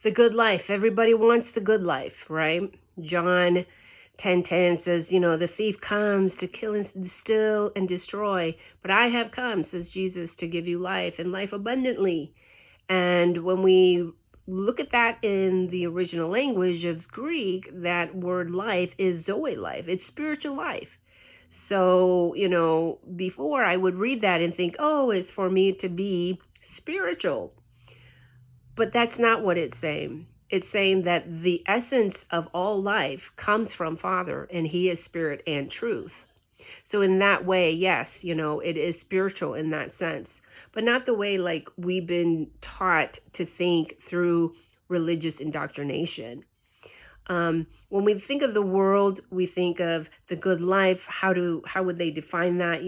the good life. Everybody wants the good life, right? John 10:10 says, the thief comes to kill and steal and destroy, but I have come, says Jesus, to give you life and life abundantly. And when we look at that in the original language of Greek, that word life is Zoe life. It's spiritual life. So, before I would read that and think, oh, it's for me to be spiritual. But that's not what it's saying. It's saying that the essence of all life comes from Father, and He is spirit and truth. So in that way, yes, it is spiritual in that sense, but not the way like we've been taught to think through religious indoctrination. When we think of the world, we think of the good life. How would they define that?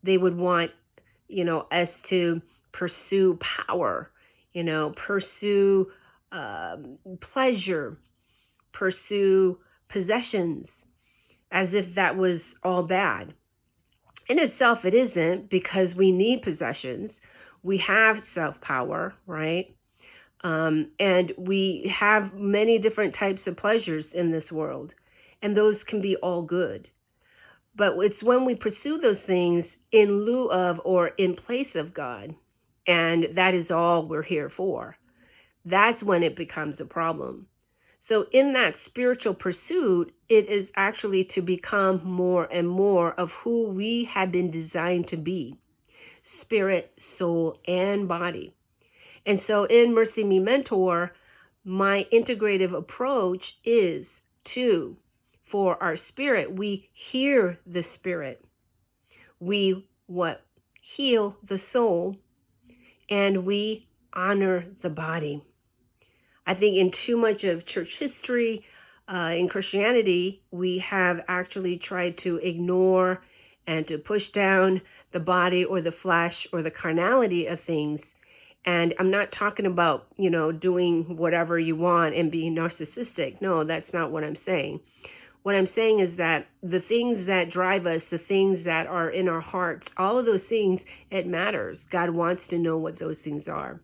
They would want, us to pursue power, pursue pleasure, pursue possessions, as if that was all bad. In itself, it isn't, because we need possessions. We have self-power, right? And we have many different types of pleasures in this world, and those can be all good. But it's when we pursue those things in lieu of or in place of God, and that is all we're here for. That's when it becomes a problem. So in that spiritual pursuit, it is actually to become more and more of who we have been designed to be: spirit, soul, and body. And so in Mercy Me Mentor, my integrative approach is for our spirit, we hear the spirit. We heal the soul, and we honor the body. I think in too much of church history, in Christianity, we have actually tried to ignore and to push down the body or the flesh or the carnality of things. And I'm not talking about, doing whatever you want and being narcissistic. No, that's not what I'm saying. What I'm saying is that the things that drive us, the things that are in our hearts, all of those things, it matters. God wants to know what those things are.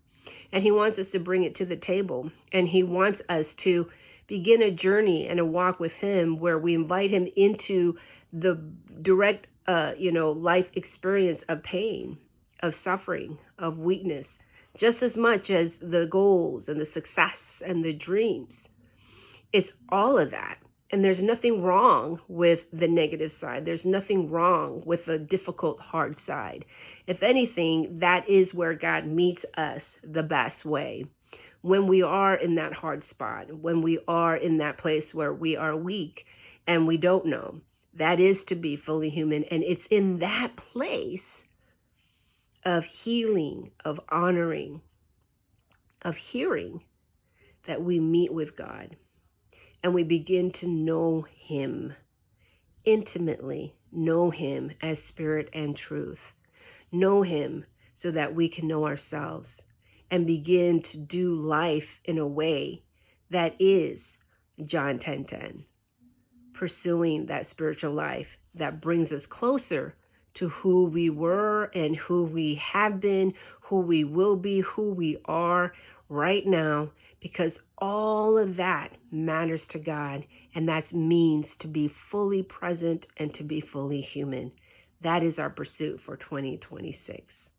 And He wants us to bring it to the table. And He wants us to begin a journey and a walk with Him where we invite Him into the direct, life experience of pain, of suffering, of weakness, just as much as the goals and the success and the dreams. It's all of that. And there's nothing wrong with the negative side. There's nothing wrong with the difficult, hard side. If anything, that is where God meets us the best way. When we are in that hard spot, when we are in that place where we are weak and we don't know, that is to be fully human. And it's in that place of healing, of honoring, of hearing, that we meet with God. And we begin to know Him intimately, know Him as spirit and truth, know Him so that we can know ourselves and begin to do life in a way that is John 10:10, pursuing that spiritual life that brings us closer to who we were and who we have been, who we will be, who we are right now, because all of that matters to God, and that means to be fully present and to be fully human. That is our pursuit for 2026.